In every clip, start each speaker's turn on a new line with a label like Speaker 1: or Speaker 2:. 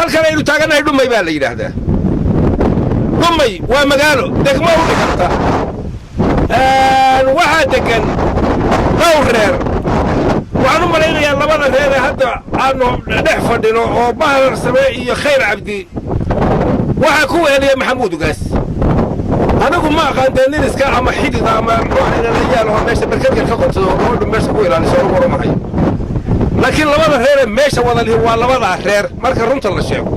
Speaker 1: halkan aynu taaganahay dhumay baa la yidhaahdaa dhumay waa magaalo degmo u dhiganta waxaa degan dhowr reer waxaan u malaynayaa labada reer ee hadda aanu dhex fadhino oo bahar samee iyo khayr cabdi waxaa ku wehelaya maxamuud ugaas anigu ma aqaantee nin iska ama xidid ama ruuxinalayaal oo meesha barkadka ka qodsado oo gabadhu meesha ku ilaaliso lagu waramahayo laakiin labada reeree meesha wada lihi waa labadaa reer marka runta la sheego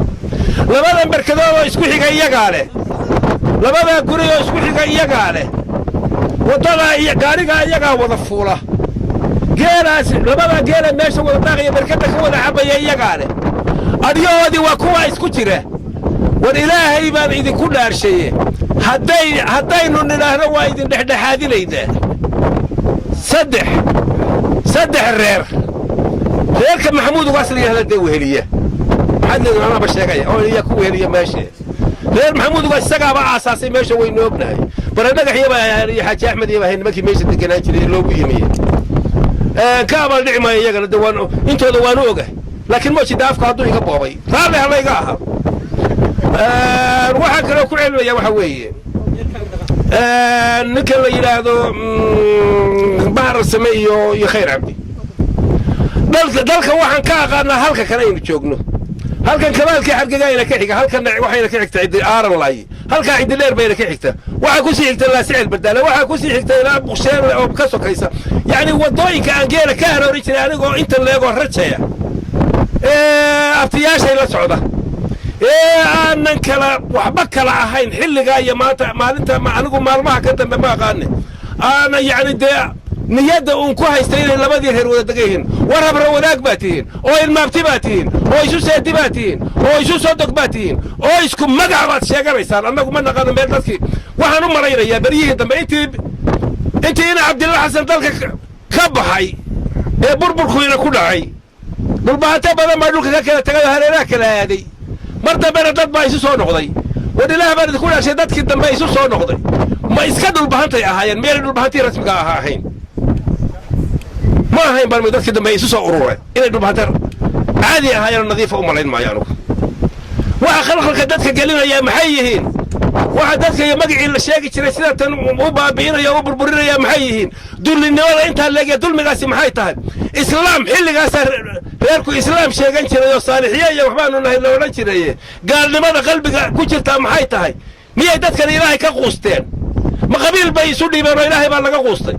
Speaker 1: labadan barkadood oo isku xiga iyagaa leh labadaa guri oo isku xiga iyagaa leh waddadaa iyo gaarigaa iyagaa wada fuula geelaas labadaa geela meesha wada daaqaya barkadda ka wada cabaya iyagaa leh adyahoodii waa kuwaa isku jira war ilaahay baan idinku dhaarshaye haddaynu nidhaahno waa idin dhexdhexaadinaynaa saddex reerka maxamuud ugaas la yidhahda dee weheliya maxaad anaaba sheegaya oo iyaa ku weheliya meesha reer maxamuud ugaas isagaaba aasaasay meesha waynu ognahay bare dhagaxyaba iyo xaaji axmed iyo ahay nimankii meesha deganaan jiray loogu yimiye ka abal dhici maayo iyagana de intooda waanu ogahay laakiin moojida afka hadduu iga boobay raalli halayga aha waxaa kaloo ku celinaya waxa weeye ninka la yidhaahdo bahar same iyo khayr cabdi dalka waxaan ka aqaanaa halka kale aynu joogno halkan kabaalkii xargagaayna ka xiga halkan waxayna ka xigta ciddi aaran laayi halkaa ciddi dheer bayna ka xigta waxaa ku sii xigta laasicil badaale waxaa ku sii xigta ilaa buqsheerle oo ka sokaysa yacni waddooyinka aan geela ka aroori jiray anigoo inta leegoo rajaya abtiyaashay la socda aanan kala waxba kala ahayn xilligaa iyo maalinta anigu maalmaha ka dambe ma aqaane aana yacni dee niyadda uun ku haystay inay labadii reer wada degan yihiin war habra wadaag baa tihiin oo ilmaabti baa tihiin oo isu seedi baa tihiin oo isu sodog baa tihiin oo isku magac baad sheeganaysaan annagu ma naqaano meel dadkii waxaan u malaynayaa beryihii dambe intii ina cabdilla xasan dalka ka baxay ee burburkuina ku dhacay dhulbahante badan baa dhulka ka kala tegay oo hareeraha kala aaday mar dambena dad baa isu soo noqday war ilaah baan idinku dhaashay dadkii dambe isu soo noqday ma iska dhulbahantay ahaayeen meelay dhulbahantii rasmiga ahayn ma ahayn baan dadkii dambe isu soo urureen inay dhulbahante caadi ahaayeen oo nadiifa u malayn maayo anugu waxa khalkhalka dadka gelinaya maxay yihiin waxa dadka iyo magacii la sheegi jiray sida tan u baabi'inaya oo burburinaya maxay yihiin dullinimada intaa leegaya dulmigaasi maxay tahay islaam xilligaasaa reerku islaam sheegan jiray oo saalixiye iyo waxbaanu nahay la odhan jiray gaalnimada qalbiga ku jirtaa maxay tahay miyay dadkan ilaahay ka quusteen ma qabiil bay isu dhiibeen oo ilaahay baa laga quustay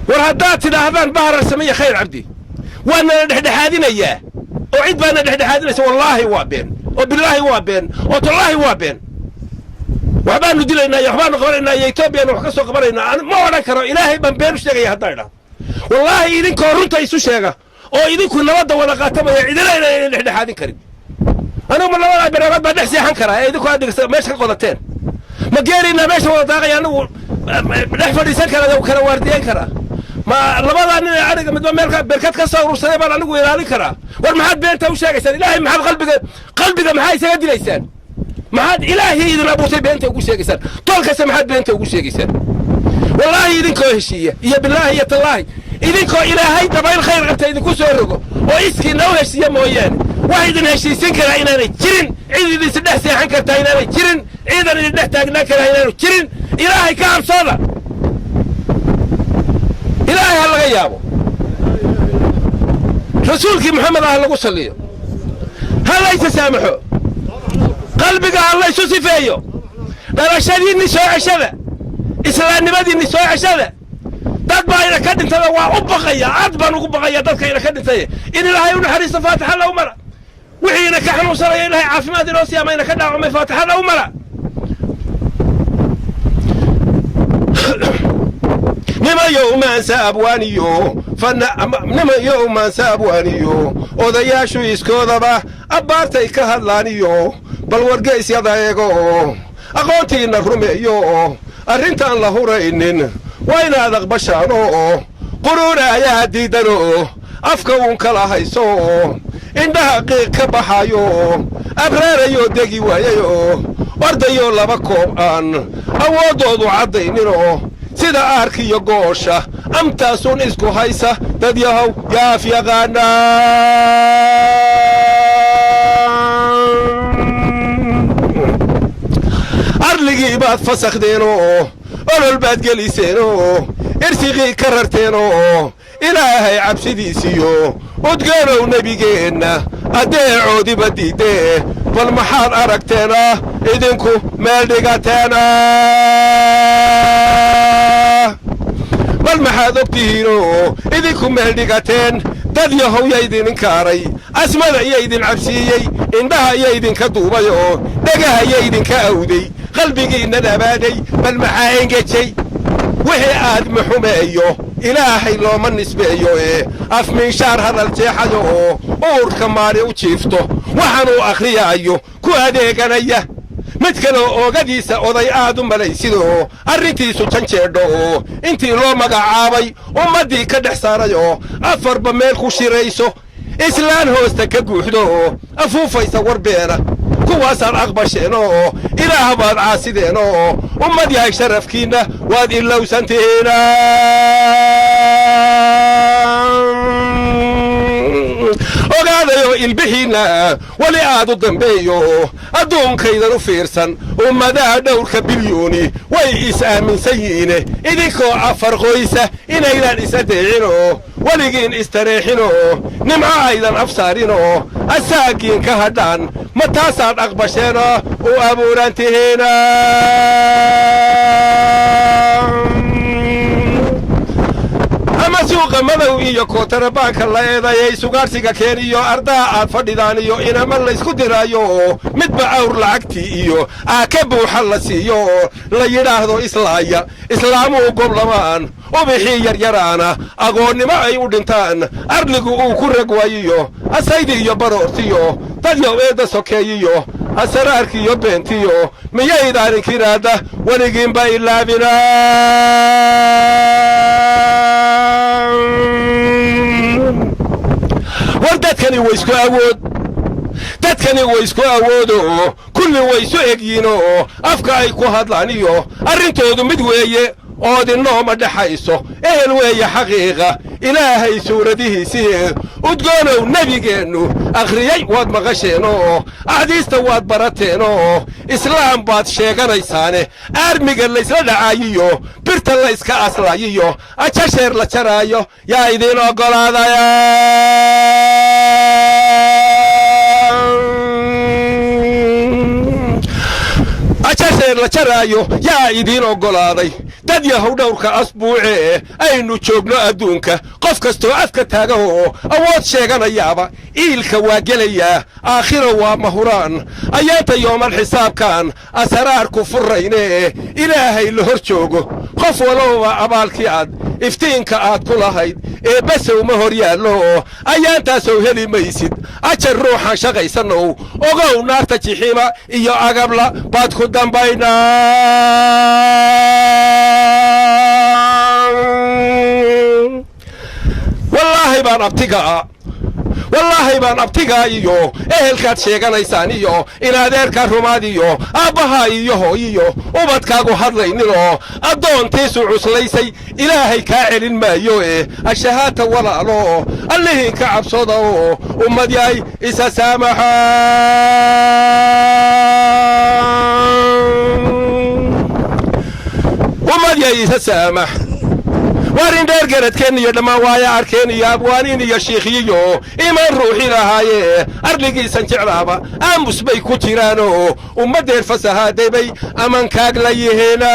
Speaker 1: war haddaad tidhaahdaan bahar samiya khayr cabdi waana la dhexdhexaadinayaa oo cid baana dhexdhexaadinaysa wallaahi waa been oo bilaahi waa been oo tallaahi waa been waxbaanu dilaynaa iyo waxbaanu qabanaynaa iyo etoobiyana wax ka soo qabanaynaa ma odhan karo ilaahay baan been u sheegaya haddaan idhaahdo wallaahi idinkoo runta isu sheega oo idinku nabadda wada qaatamaya cidina inaynan dhexdhexaadin karin anigu ma labadaa bereerood baa dhex seexan karaa ee idinku aad meesha ka qodateen ma geeriinaa meesha wada daaqaya anigu dhex fadhiisan kara kala waardiyeyn karaa ma labadaa nin ee aniga midba meel berkad ka soo urursaday baan anigu ilaalin karaa war maxaad beenta u sheegaysaan ilaahay maxaad qalbiga maxaa isaga dilaysaan maxaad ilaahay idin abuurtay beenta ugu sheegaysaan toolkasta maxaad beenta ugu sheegaysaan wallaahi idinkoo heshiiya iyo bilaahi iyo tallaahi idinkoo ilaahay dabayl khayr qabta idinku soo rogo oo iskiina u heshiiya mooyaane wax idin heshiisin karaa inaanay jirin cid idinsi dhex seexan kartaa inaanay jirin ciidan idin dhex taagnaan karaa inaanu jirin ilaahay ka habsooda ilaahay ha laga yaabo rasuulkii maxamed ah lagu salliyo ha laysa saamaxo qalbiga ha laysu sifeeyo dhalashadiinni soo ceshada islaamnimadiinni soo ceshada dad baa ina ka dhintada waa u baqaya aad baan ugu baqaya dadka ina ka dhintay in ilaahay u naxariisto faataxa la u mara wixii ina ka xanuunsanaya ilaahay caafimaad inoo siyaama ina ka dhaawacmay faataxa la u mara nima yowmaan saabwaaniyo odayaashu iskoodaba abbaartay ka hadlaaniyo bal wargaysyada eego aqoontiinna rumeeyo arrintaan la huraynin waa inaad aqbashaano quruuna ayaa diidano afka uun kala hayso indhaha qiiq ka baxayo abraarayoo degi waayayo ordayoo laba koob aan awooddoodu caddayninoo sida aarkiyo goosha amtaasuun isku haysa dad yahow yaaf yaqaanaa gurigii baad fasakhdeenoo olol baad geliseenoo irsiqii ka rarteenoo ilaahay cabsidiisiyo udgoonow nebigeenna addeecoodiba diidee bal maxaad aragteena idinku meel dhigateena bal maxaad ogtihiinoo idinku meel dhigateen dad yahow yaa idin inkaaray asmada yaa idin cabsiiyey indhaha yaa idinka duubayoo dhagaha yaa idinka awday qalbigiinna dhabaaday bal maxaa engejay wixii aad maxumeeyo ilaahay looma nisbeeyo afmiinshaar hadal jeexayo oo uurka maari u jiifto waxaanuu akhriyaayo ku adeeganaya mid kaloo oogadiisa oday aad u malaysidoo arrintiisu janjeedho oo intii loo magacaabay ummaddii ka dhex saarayoo afarba meel ku shirayso islaan hoosta ka guuxdo oo afuufaysa warbeena kuwaasaad aqbasheenoo ilaah baad caasideenoo ummad yahay sharafkiinna waad ilowsantihiina ogaadayo ilbixiinna weli aad u dambeeyo adduunkaydan u fiirsan ummadaha dhowrka bilyuuni way is-aaminsan yihiine idinkoo afar qoysa inaydaan is-adeecinoo weligiin istareexinoo nimco aydan afsaarinoo asaagiin ka hadhaan ma taasaad aqbasheenoo u abuurantihiina ama suuqa madow iyo kootarabaanka la eedayay sugaarsiga keen iyo ardaha aad fadhidaan iyo inama laysku diraayo oo midba awr lacagtii iyo aaka buuxa la siiyo oo la yidhaahdo islaaya islaamuhu goblamaan ubixii yaryaraana agoonnimo ay u dhintaan arligu uu ku ragwaayiyo asaydi iyo baroortiyo dadyow eedda sokeeyiyo asaraarkiiyo beentiyo miyaydaan inkiraadda weligiinba ilaabina war dadkani way isku awoodoo kulli way isu egyiinoo afka ay ku hadlaan iyo arrintoodu mid weeye oodinnooma dhexayso ehel weeye xaqiiqa ilaahay suuradihiisii udgoonow nebigeennu akhriyey waad maqasheenoo axdiista waad barateenoo islaam baad sheeganaysaane aarmiga laysla dhacaayiyo birta layska aslaayiyo ajasheer la jaraayo yaa idiin oggolaadaya ajasheer la jaraayo yaa idiin oggolaaday dad yahow dhowrka asbuucee aynu joogno adduunka qof kastoo afka taagahoo awood sheeganayaaba iilka waa gelayaa aakhiro waa mahuraan ayaanta yoomal xisaabkaan asaraarku furraynee ilaahay la hor joogo qof walowba abaalkii aad iftiinka aad ku lahayd ee basow ma hor yaallo ayaantaasow heli maysid ajar ruuxan shaqaysanow ogow naarta jixiima iyo agabla baad ku dambaynaa wallaahi baan abtigaa iyo ehelkaad sheeganaysaan iyo inadeerkaa rumaad iyo aabbahaa iyo hooyiyo ubadkaagu hadlayninoo addoontiisu cuslaysay ilaahay kaa celin maayo ashahaata walaalo allihiin ka cabsoda oo ummad yahay isa saamaxa ummad yahay isa saamax warin dheer garadkeen iyo dhammaan waaya arkeen iyo abwaaniin iyo shiikhiyo imaan ruuxi lahaaye arligiisan jeclaaba aamus bay ku jiraanoo ummaddeer fasahaadey bay amankaag la yihiina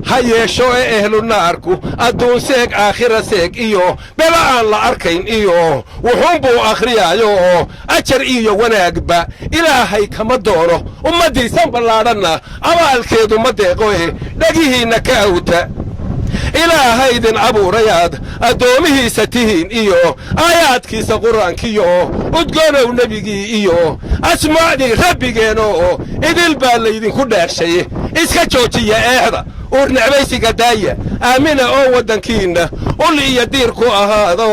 Speaker 1: ha yeesho ehlu naarku adduun seeg aakhira seeg iyo bela aan la arkayn iyo wuxuunbuu akhriyaayo ajar iyo wanaagba ilaahay kama doono ummaddiisan ballaadhanna abaalkeedu ma deeqo dhagihiinna ka awta ilaahaydin abuurayaad addoomihiisa tihiin iyo aayaadkiisa qur'aankiyo udgoonow nebigii iyo asmaacdii rabbigeenoo idil baa laydinku dheershay iska joojiya eexda uur necbaysiga daaya aamina oo waddankiinna ul iyo diir ku ahaado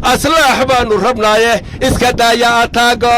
Speaker 1: aslaax baannu rabnaaye iska daaya ataagay